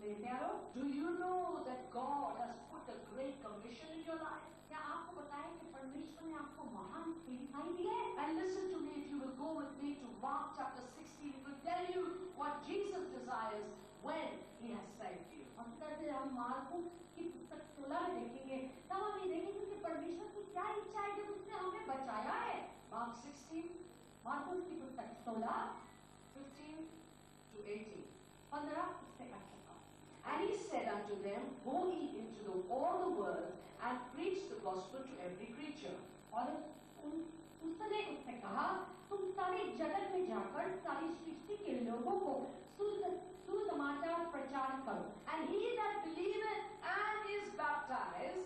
मेरे प्यारो, do you know that God has put a great commission in your life? क्या आपको पता है कि परमेश्वर ने आपको महान सेवकाई दी है? And listen to me, if you will go with me to Mark chapter 16, it will tell you what Jesus desires when He has saved you. और इस तरह से हम मार्को की पुस्तक 16 में देखेंगे, तब हम ये देखेंगे कि परमेश्वर की क्या इच्छा है जब उसने हमें बचाया है। Mark 16, मार्को की पुस्तक 16, 15 to 18. 15 से 18। And He said unto them, Go ye into all the world and preach the gospel to every creature. और उसने उससे कहा, तुम सारी जगत में जाकर सारी सृष्टि के लोगों को सुसमाचार प्रचार करो। And he that believeth and is baptized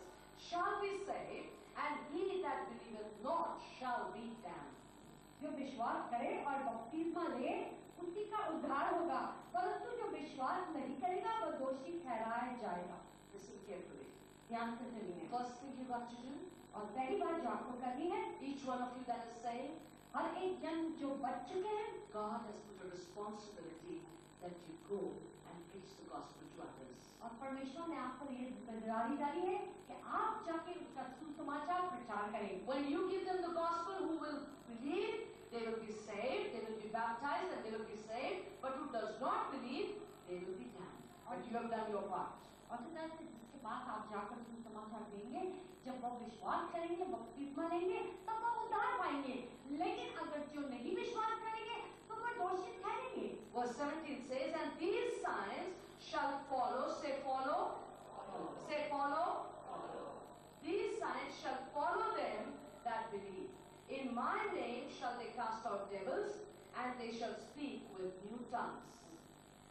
shall be saved, and he that believeth not shall be damned. जो विश्वास करे और बपतिस्मा ले उसी का उद्धार होगा, परंतु जो विश्वास नहीं करेगा वह दोषी ठहराया जाएगा। Listen carefully. ध्यान से सुनिए। First thing you got to do, और पहली बात जो आपको करनी है, each one of you that is saved, हर एक जन जो बच चुके हैं, God has put a responsibility that you go and preach the gospel to others. और परमेश्वर ने आप पर ये जिम्मेदारी डाली है कि आप जाके उसका सुसमाचार प्रचार करें। When you give them the gospel, who will believe, they will be saved, they will be baptized, and they will be saved. But who does not believe, they will be damned. But you have done your part. और इस तरह से जिसके पास आप जाकर सुसमाचार देंगे, जब वो विश्वास करेंगे, बपतिस्मा लेंगे, तब वो उद्धार पाएंगे। लेकिन अगर जो नहीं विश्वास करेंगे, तो वो दोषी ठहरेंगे। Verse 17 says, And these signs shall follow. Say follow. Say follow. These signs shall follow them that believe. In my name shall they cast out devils, and they shall speak with new tongues.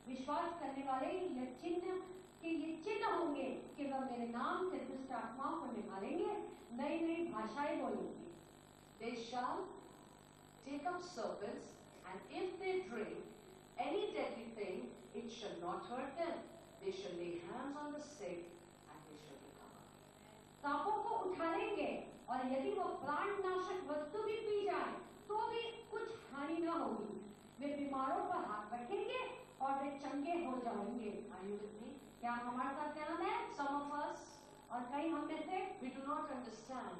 विश्वास करने वाले ये चिन्ह होंगे कि वह मेरे नाम से दुष्ट आत्माओं को निकालेंगे, नई नई भाषाएं बोलेंगे। They shall take up serpents, and if they drink any deadly thing, it shall not hurt them. They shall lay hands on the sick, and they shall recover. सांपों को उठा लेंगे, और यदि वो प्राणनाशक वस्तु भी पी जाए, तो भी कुछ हानि न होगी। वे बीमारों पर हाथ रखेंगे और वे चंगे हो जाएंगे। Are you with me? क्या हमारे साथ ध्यान है? Some of us, और कई हम में से we do not understand.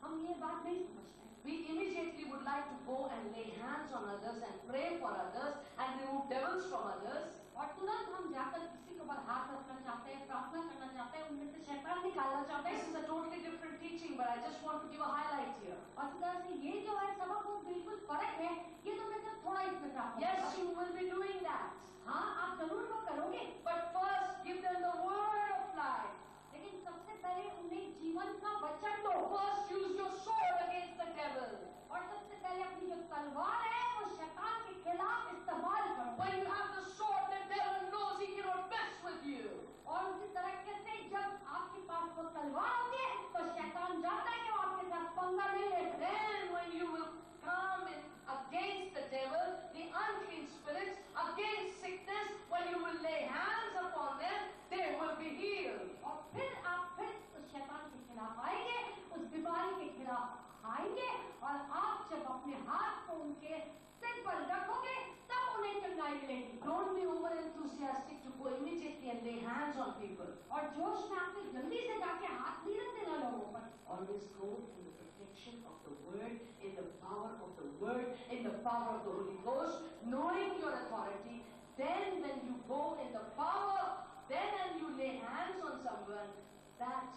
हम ये बात नहीं समझते। We immediately would like to go and lay hands on others and pray for others and remove devils from others. और तुरंत हम जाकर किसी के ऊपर हाथ रखना चाहते हैं, प्रार्थना करना चाहते हैं, उनमें से शैतान निकालना चाहते हैं। This is a totally different teaching, but I just want to give a highlight here. और इस तरह से ये जो है सबक वो बिल्कुल फर्क है। ये तो मैं सिर्फ थोड़ा इसमें चाहता हूँ। Yes, you will be doing that. हाँ, आप जरूर वो करोगे, But first, give them the word of life. लेकिन सबसे पहले उन्हें जीवन का वचन दो। First, use your sword against the devil. और सबसे पहले अपनी जो तलवार है वो शैतान के खिलाफ इस्तेमाल करो। When you have the sword, the devil knows he cannot mess with you. और उसी तरह से जब आपके पास वो तलवार होती है, तो शैतान जानता है कि वो आपके साथ पंगा नहीं लेगा। Then, when you will come in against the devil, the unclean spirits, against sickness, when you will lay hands upon them, they will be healed. और फिर आप फिर उस शैतान के खिलाफ आएंगे, उस बीमारी के खिलाफ आएंगे, और आप जब अपने हाथ को उनके सिर पर रखोगे, तब उन्हें चंगाई मिलेगी। Don't be over enthusiastic to go immediately and lay hands on people. और जोश में आपसे जल्दी से जाके हाथ नहीं रख देना लोगों पर। Always go in the protection of the word, in the power of the word, in the power of the Holy Ghost, knowing your authority. Then when you go in the power, then and you lay hands on someone, that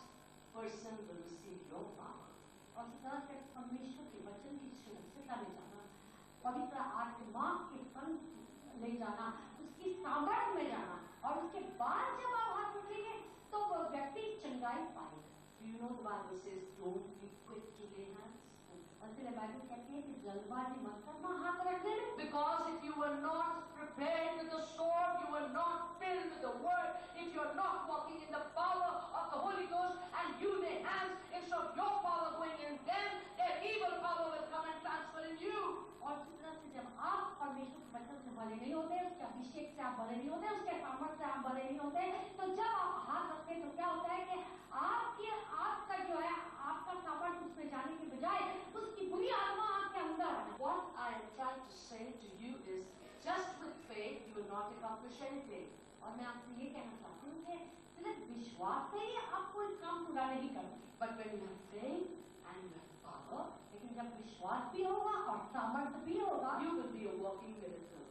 person will receive your power. और इस तरह से परमेश्वर के वचन की सुरक्षिता ले जाना, पवित्र आत्मा के संग ले जाना, उसकी सामर्थ्य में जाना, और उसके बाद जब आप हाथ उठेंगे तो वो व्यक्ति चंगाई पाएगा। Do you know the Bible says, don't be quick to lay hands? और इसलिए बाइबल कहती है कि जल्दबाजी मत करना हाथ रखने में। Because if you were not prepared with the sword, you were not filled with the word, if you are not walking in the power of the Holy Ghost and you lay hands, instead of your power going in them, their evil power will come and transfer in you. और इस तरह से जब आप परमेश्वर के वचन से भरे नहीं होते, उसके अभिषेक से आप भरे नहीं होते, उसके सामर्थ्य से आप भरे नहीं होते, तो जब आप हाथ रखते हैं तो क्या होता है कि आपका जो है आपका सामर्थ्य उसमें जाने के बजाय उसकी बुरी आत्मा आपके अंदर है। What I am trying to say to you is, just with faith you will not accomplish anything. और मैं आपसे ये कहना चाहती हूँ कि सिर्फ विश्वास से ही आप कोई काम पूरा नहीं करोगे, But when you have faith and you have power, लेकिन जब विश्वास भी होगा और सामर्थ्य भी होगा, you will be a walking miracle.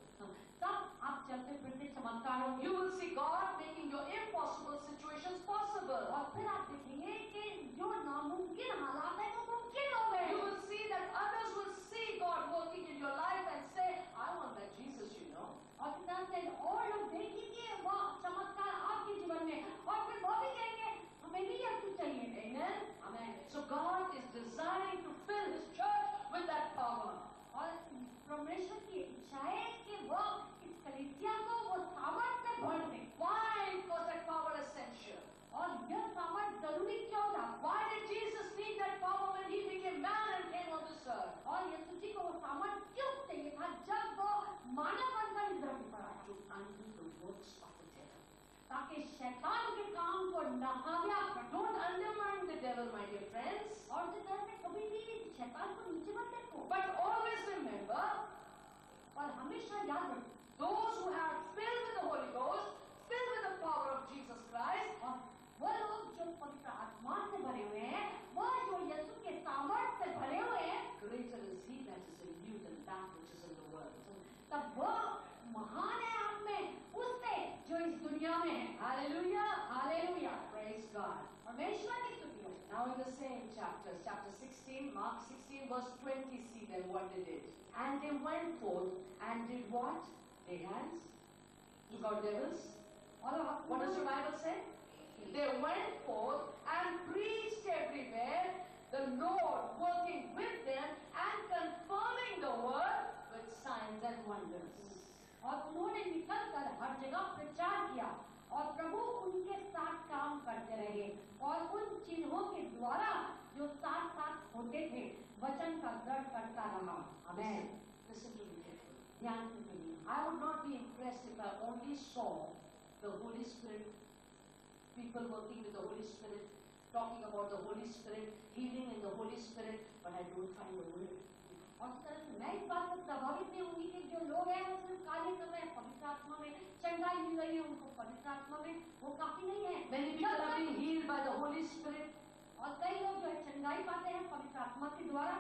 तब आप चलते फिरते चमत्कार होंगे। You will see God making your impossible situations possible. और फिर आप देखेंगे कि जो नामुमकिन हालात है वो मुमकिन हो गए। You will see that others will see God working in your life and say, I want that Jesus, you know. और इस तरह से और लोग देखेंगे वो चमत्कार आपके जीवन में, और फिर वो भी कहेंगे हमें भी यीशु चाहिए। Amen? Amen. So God is desiring to fill His church with that power. और परमेश्वर की इच्छा है कि वो इस कलीसिया को वो सामर्थ्य से भर दे। Why? Because that power is essential. और यह सामर्थ्य जरूरी क्यों था? Why did Jesus need that power when He became man and came on this earth? और यीशु जी को वो सामर्थ्य क्यों चाहिए था जब वो मानव बनकर इस धरती पर आया? To undo the works of the devil. ताकि शैतान के काम को नाकामयाब कर। Don't undermine the devil, my dear friends. और इस तरह से कभी भी शैतान को नीचे मत देखो, But always remember, और हमेशा याद रखो those who have filled with the Holy Ghost, filled with the power of Jesus Christ, और वो लोग जो पवित्र आत्मा से भरे हुए हैं, वो जो यीशु के सामर्थ्य से भरे हुए हैं, greater is He that is in you than that which is in the world. तब वो महान है आप में उससे जो इस दुनिया में है। Hallelujah! Hallelujah, Praise God. परमेश्वर की स्तुति हो। Now in the same chapters, chapter 16, Mark 16 verse 20, see then what they did. And they went forth and did what? They hands? Took out devils? और What does your Bible say? They went forth and preached everywhere, the Lord working with them and confirming the word with signs and wonders. और उन्होंने निकलकर हर जगह प्रचार किया और प्रभु उनके साथ काम करते रहे, और उन चिन्हों के द्वारा जो साथ साथ होते थे वचन का दृढ़ करता रहा। आमेन। Listen to me carefully. ध्यान से सुनिए। I would not be impressed if I only saw the Holy Spirit, people working with the Holy Spirit, talking about the Holy Spirit, healing in the Holy Spirit, but I don't find the word. और इस तरह से मैं इस बात से प्रभावित नहीं होंगी कि जो लोग हैं वो सिर्फ काले समय पवित्र आत्मा में चंगाई मिल रही है उनको पवित्र आत्मा में, वो काफी नहीं है। Many people are being healed by the Holy Spirit. और कई लोग जो है चंगाई पाते हैं पवित्र आत्मा के द्वारा।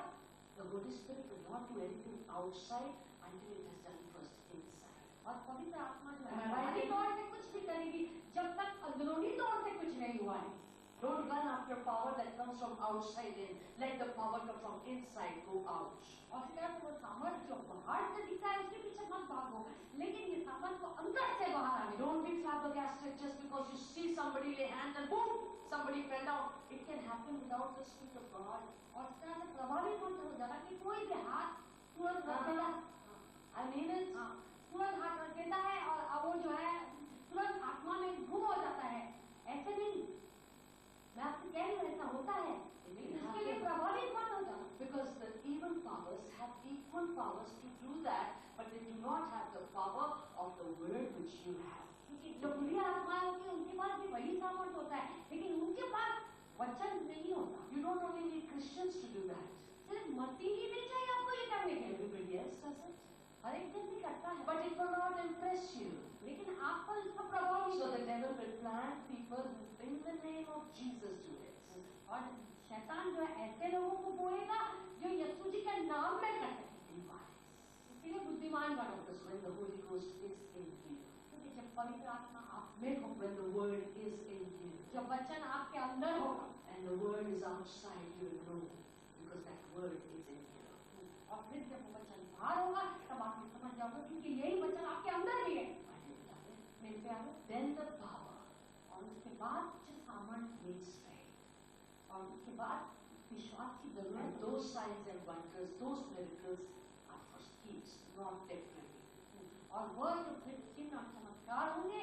The Holy Spirit will not do anything outside until it has done first inside. और पवित्र आत्मा जो Am है I right? बाहरी तौर से कुछ भी करेगी जब तक अंदरूनी तौर से कुछ नहीं हुआ है। Don't run after power that comes from outside in. Let the power come from inside go out. और इस तरह से वो सामर्थ जो बाहर से दिखता है उसके पीछे मत भागो, लेकिन ये सामर्थ को अंदर से बाहर आने दो। Don't be flabbergasted just because you see somebody lay hands and boom, somebody fell down. It can happen without the Spirit of God. और इस तरह से प्रभावित मत हो जाना कि कोई भी हाथ तुरंत रख देता है। I mean it. तुरंत हाथ रख देता है और अब वो जो है तुरंत आत्मा में गुम हो जाता है। ऐसे नहीं, मैं आपसे कह रही हूँ ऐसा होता है, इसके लिए प्रभावित मत हो जाना। Because the evil powers have equal powers to do that, but they do not have the power of the word which you have. क्योंकि जो बुरी आत्माएं होती हैं उनके पास भी वही सामर्थ होता है, लेकिन उनके पास वचन नहीं होता। You don't only need Christians to do that. सिर्फ मसीह ही नहीं चाहिए आपको ये करने के लिए, Everybody else does it. हर एक जन भी करता है, But it will not impress you. लेकिन आप पर इसका प्रभाव नहीं So the होता। devil will plant people who in the name of Jesus do it. और शैतान जो है ऐसे लोगों को बोलेगा जो यीशु जी के नाम में करते हैं। इसलिए बुद्धिमान बनो। Because when the Holy Ghost is in you, क्योंकि जब पवित्र आत्मा आप में हो, when the word is in you, जब वचन आपके अंदर होगा and the word is outside, you will know because that word is in you. और फिर जब वो वचन बाहर होगा तब आप ये समझ जाओगे क्योंकि यही वचन आपके अंदर ही है। मेरे प्यारे, Then the power और उसके बाद जो सामर्थ्य needs faith. और उसके बाद विश्वास की जरूरत And है। those signs and wonders, those miracles are for keeps, not temporary. और वो जो फिर चिन्ह और चमत्कार होंगे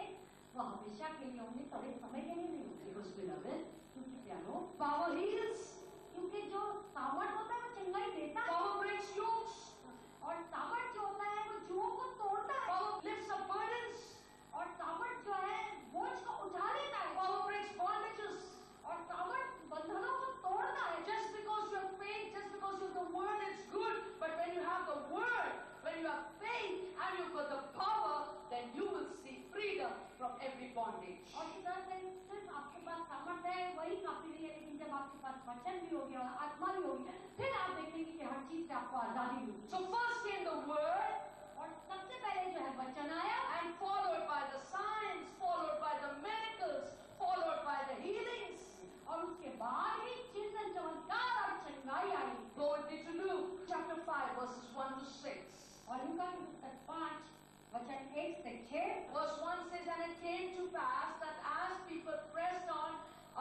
वो हमेशा के लिए होंगे, थोड़े समय के लिए नहीं होंगे। Because beloved, क्योंकि प्यारो power heals, क्योंकि जो सामर्थ होता है वो चंगाई देता है, power breaks yokes, और सामर्थ जो होता है वो जुओं को तोड़ता है, power lifts up burdens, और सामर्थ जो है बोझ को उठा लेता है, power breaks bondages. और सामर्थ बंधनों को तोड़ता है। Just because you have faith, just because you have the word, it's good. But when you have the word, when you have faith and you've got the power, then you will see freedom from bondage. और इस तरह से सिर्फ आपके पास सामर्थ्य है वही काफी नहीं है, लेकिन जब आपके पास वचन भी होगी और आत्मा भी होगी, फिर आप देखेंगे कि हर चीज से आपको आजादी मिलेगी। So first came the word, और सबसे पहले जो है वचन आया, and followed by the signs, followed by the miracles, followed by the healings. और उसके बाद ही चिन्ह चमत्कार और चंगाई आई। Go with me to Luke chapter 5 verses 1 to 6. और लूका की पुस्तक 5 वचन 1 से 6। Verse 1 says, and it came to pass that as people pressed on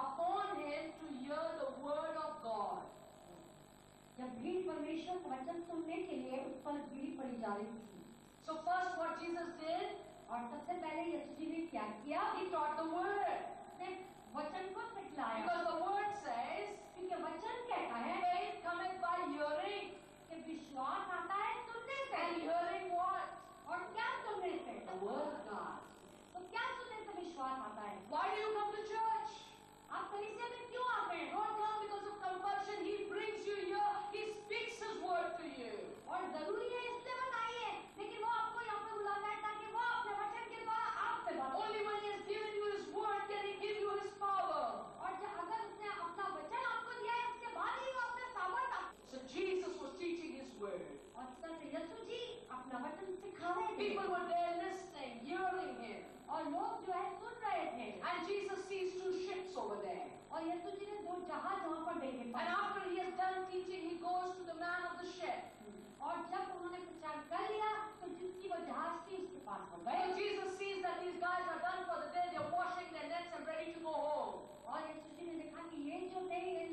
upon him to hear the word of God. जब भीड़ परमेश्वर का वचन सुनने के लिए उस पर भीड़ पड़ी जा रही थी। So first what Jesus did, और सबसे पहले यीशु जी ने क्या किया? he taught the word. उसने वचन को सिखलाया। Because the word says, क्योंकि वचन कहता है faith cometh by hearing, कि विश्वास आता है सुनने से। and hearing what? और क्या सुनने से? The word of God. तो क्या सुनने से विश्वास आता है? Why do you come to church? आप कलीसिया में क्यों आते हैं? Don't come because of compulsion. He brings you here. He speaks His word to you. और जरूरी है इसलिए बताइए, लेकिन वो आपको यहाँ पे बुलाता है ताकि वो अपने वचन के द्वारा आपसे बात करे। Only when He has given you His word can He give you His power. और अगर उसने अपना वचन आपको दिया है, उसके बाद ही वो अपने सामर्थ आपको। So Jesus was teaching His word. और इस तरह से यीशु जी अपना वचन सिखा रहे थे। People were there listening, hearing Him. और लोग जो है सुन रहे थे। And Jesus sees two ships over there. और यीशु जी ने दो जहाज वहाँ पर देखे। And after He has done teaching, He goes to the man of the ship. और जब उन्होंने प्रचार कर लिया, तो जिसकी वो जहाज थी उसके पास हो गए। So Jesus sees that these guys are done for the day. They're washing their nets and ready to go home. और यीशु जी ने देखा कि ये जो थे ये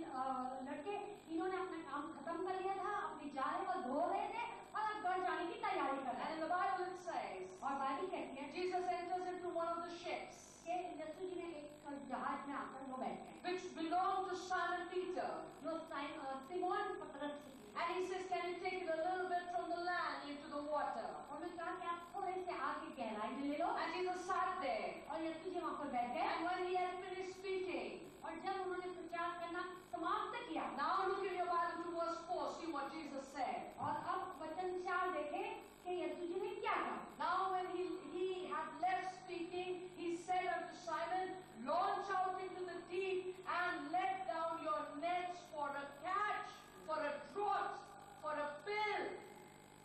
लड़के, इन्होंने अपना काम खत्म कर लिया था, अपनी जाल को धो रहे थे और अब घर जाने की तैयारी कर रहे And थे। in the Bible it says, और बाइबल कहती है Jesus enters into one of the ships, कि यीशु जी ने एक जहाज में आकर वो बैठे, which belonged to Simon Peter. जो सिमोन पतरस थी। And he says, can you take it a little bit from the land into the water? और मैं कहा कि आप थोड़े से आगे गहराई में ले लो। And Jesus sat there. और यीशु जी वहाँ पर बैठ गए। And when He had finished speaking, और जब उन्होंने प्रचार करना समाप्त किया, now look in your Bible to verse 4, see what Jesus said. और अब वचन 4 देखें कि यीशु जी ने क्या कहा। Now when he had left speaking, He said unto Simon, launch out into the deep and let down your nets for a catch, for a draught, for a fill.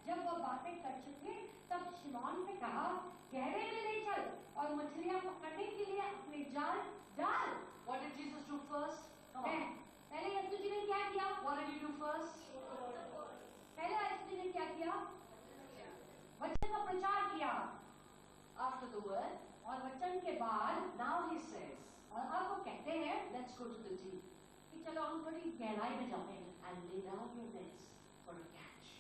जब वो बातें कर चुके, तब शिमोन से कहा, गहरे में ले चल और मछलियां पकड़ने के लिए अपने जाल डाल। What did Jesus do first? Come on. पहले यीशु जी ने क्या किया? What did He do first? पहले यीशु जी ने क्या किया? वचन का प्रचार किया। After the word, और वचन के बाद now He says, और अब वो कहते हैं let's go to the deep कि चलो हम थोड़ी गहराई में जाते हैं and lay down your nets for a catch.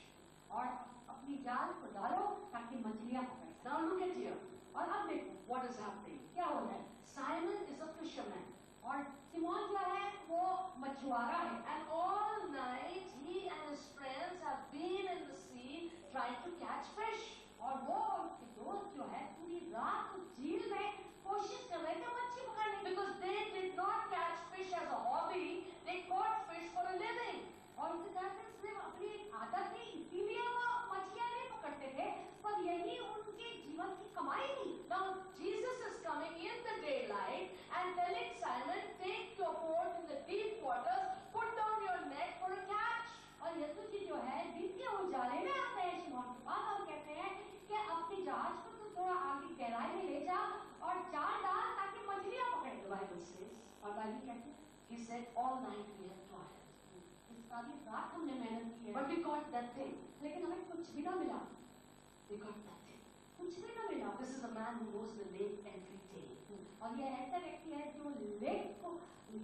और अपनी जाल को डालो ताकि मछलियां पकड़। Now look at here. और अब देखो What is happening? क्या हो रहा है। Simon is a fisherman. और सिमोन जो है वो मछुआरा है। And all night he and his friends have been in the sea trying to catch fish. और वो और उसके दोस्त जो है पूरी रात उस झील में कोशिश कर रहे थे मच्छी पकड़ने की। Because they did not catch fish as a hobby, they caught fish for a living. और उसी तरह से सिर्फ अपनी एक आदत थी, इसीलिए वो मछलियां नहीं पकड़ते थे, पर यही उनके जीवन की कमाई थी। Now Jesus is coming in the daylight and telling Simon, take your boat in the deep waters, put down your net for a catch. और यीशु जी जो है दिन के उजाले में आते हैं शिमोन के पास और कहते हैं कि अपनी जहाज को तू थोड़ा आगे गहराई में ले जा और जाल डाल ताकि मछलियां पकड़े। The Bible says, और बाइबल कहती है He said, all night we have toiled, इस सारी रात हमने मेहनत की है, but we got nothing. लेकिन हमें कुछ भी ना मिला। We got nothing. कुछ भी ना मिला। This is a man who knows the lake every day. और ये ऐसा व्यक्ति है जो लेक को,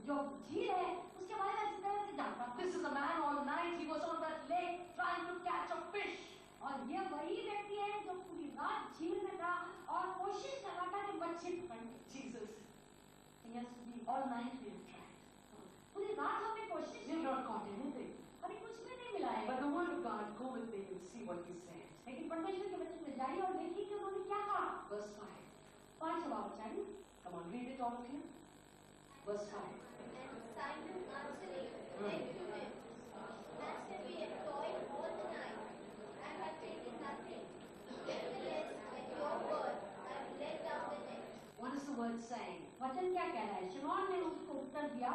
जो झील है उसके बारे में अच्छी तरह से जानता था। This is a man all night, he was on that lake trying to catch a fish. और ये वही व्यक्ति है जो पूरी रात झील में था और कोशिश कर रहा था कि मच्छी पकड़ने। Jesus, Yeshu ji all night we have tried. पूरी रात हमने कोशिश We की, have not caught anything. हमें कुछ भी नहीं मिला है। But the word of God, go with me and see what He said. लेकिन परमेश्वर के वचन में जाइए और देखिए कि उन्होंने क्या कहा। Verse 5. 5वां वचन, Come on, read it all of you. Verse 5. And Simon answering said to him, Master, we have toiled all the night and have taken nothing. Nevertheless, at your word, I will let down the net. What does the word saying, वचन क्या कह रहा है? शिमोन ने उसको उत्तर दिया,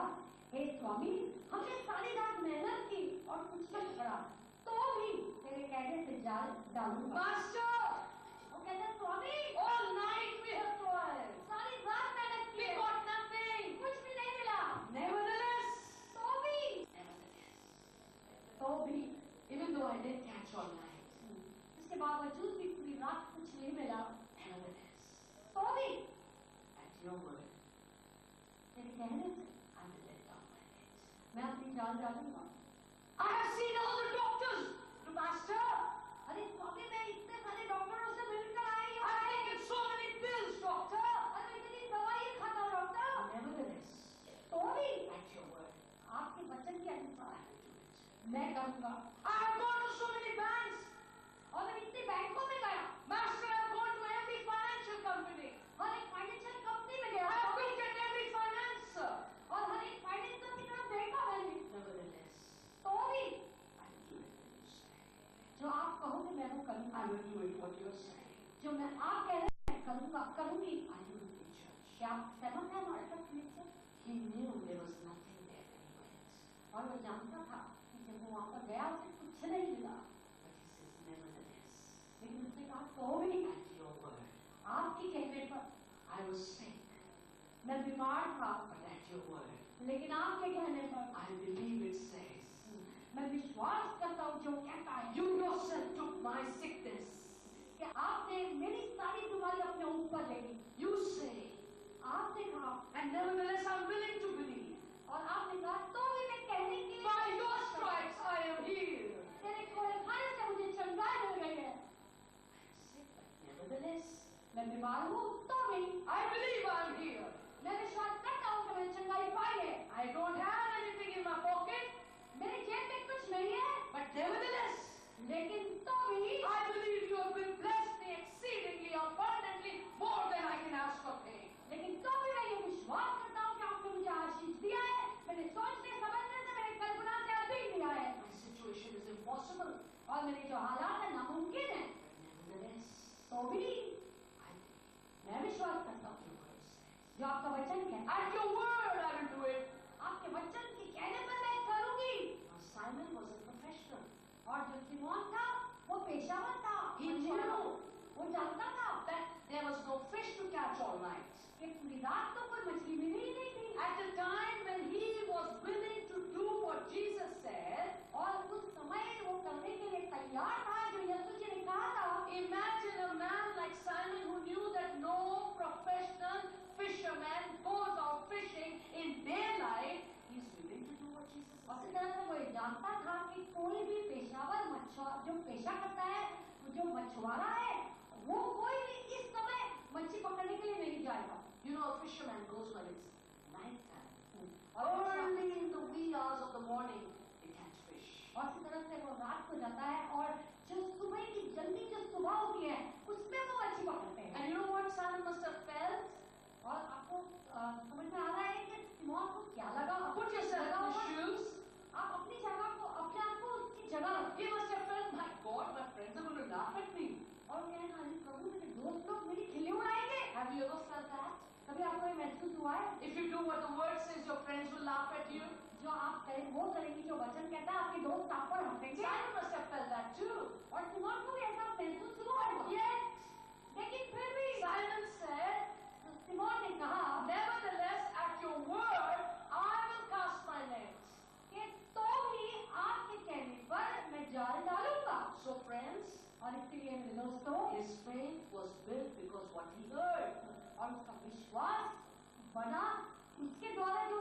हे स्वामी, हमने सारी रात मेहनत की और कुछ न पकड़ा, तो भी तेरे कहने से जाल डालूंगा। Master, वो कहता है, स्वामी, all night we have toiled. सारी रात मेहनत की We है, got nothing. कुछ भी नहीं मिला। Nevertheless, तो भी even though I didn't catch all night, इसके बावजूद भी पूरी रात कुछ नहीं मिला, nevertheless, तो भी at your word, तेरे कहने से I will let down my nets. मैं अपनी जान डालूंगा। I have seen all the doctors, Master. अरे स्वामी, मैं इतने सारे डॉक्टरों से मिलकर आई हूँ। I've taken so many pills, doctor. अरे इतनी दवाई खाता हूँ डॉक्टर, Nevertheless, तो भी at your word, आपके वचन के अनुसार I will do it. मैं करूंगा। I have gone to so many banks. और मैं इतने बैंकों में गया, Master, I have gone to every financial company. हर एक फाइनेंशियल कंपनी में I गया, have looked at every financer. और हर एक फाइनेंसर की तरफ देखा मैंने, Nevertheless, तो भी I will do it when you say. जो आप कहोगे मैं वो करूंगा, I will do it what you are saying. जो मैं आप कह रहे हैं मैं करूंगा, करूंगी। Are you with me, church? क्या आप सहमत हैं हमारे साथ प्लीज से? He knew there was nothing there when he went. और वो जानता था कि जब वो वहां पर गया उसे कुछ नहीं मिला, But he says, nevertheless, लेकिन उसने कहा तो भी at your word, आपके कहने पर, I was sick, मैं बीमार था, but at your word, लेकिन आपके कहने पर I believe it says, मैं विश्वास करता हूँ जो कहता है you yourself took my sickness. कि आपने मेरी सारी बीमारी अपने ऊपर ले ली। You say, आपने कहा, and nevertheless I'm willing to believe. और आपने कहा तो भी मैं कहने के लिए By your stripes I am healed. तेरे कोड़े खाने से मुझे चंगाई मिल गई है। I'm sick, but nevertheless, मैं बीमार हूँ तो भी I believe I'm healed. मैं विश्वास करता हूँ कि मैंने चंगाई पाई है। I don't have anything in my pocket, मेरी जेब में कुछ नहीं है, but nevertheless, लेकिन तो भी I believe you have been blessed me exceedingly abundantly more than I can ask or think. लेकिन तो भी मैं ये विश्वास करता हूँ कि आपने मुझे आशीष दिया है। मैंने सोचने समझने से, मेरी कल्पना से अधिक दिया है, My situation is impossible. और मेरे जो हालात है नामुमकिन है, Nevertheless, तो भी I मैं विश्वास करता हूँ your word says. जो आपका वचन कहता है। At your word I will do it. आपके वचन के कहने पर मैं करूंगी। Now Simon was a professional. और जो सिमोन था वो पेशावर था, He मछुआरा। knew वो जानता था that there was no fish to catch all night. कि पूरी रात तो कोई मछली मिली ही नहीं थी। At the time when he was willing to do what Jesus said, और उस समय वो करने के लिए तैयार था जो यीशु जी ने कहा था। imagine a man like Simon who knew that no professional fisherman goes out fishing in daylight. He's willing to do what Jesus और said. इस तरह से वो ये जानता था कि कोई भी पेशावर जो पेशा करता है, जो मछुआरा है, वो कोई भी इस समय मच्छी पकड़ने के लिए नहीं जाएगा। You know, a fisherman goes when it's night time. और Early in the wee hours of the morning, they catch fish. और इस तरह से वो रात को जाता है और जो सुबह की जल्दी जो सुबह होती है उसमें वो मच्छी पकड़ते हैं। And you know what Simon must have felt? और आपको समझ में आ रहा है कि सिमोन को क्या लगा? Put yourself in his shoes. आप अपनी जगह को, अपने आप को उसकी जगह He must have felt, my God, my friends are going to laugh at me. और कहना, अरे प्रभु मेरे दोस्त लोग मेरी खिल्ली उड़ाएंगे। Have you ever felt that? कभी आपको ये महसूस हुआ है? If you do what the word says, your friends will laugh at you. जो आप करें वो करेंगी जो वचन कहता है, आपके दोस्त आप पर हंसेंगे। Simon must have felt that too. और सिमोन को भी ऐसा महसूस हुआ होगा। Yet, लेकिन फिर भी Simon said, सिमोन ने कहा nevertheless, at your word, I will cast my net. कि तो भी आपके कहने पर मैं जाल डालूंगा। So friends, और इसलिए मेरे दोस्तों, his faith was built because what he heard. और उसका विश्वास बना उसके द्वारा जो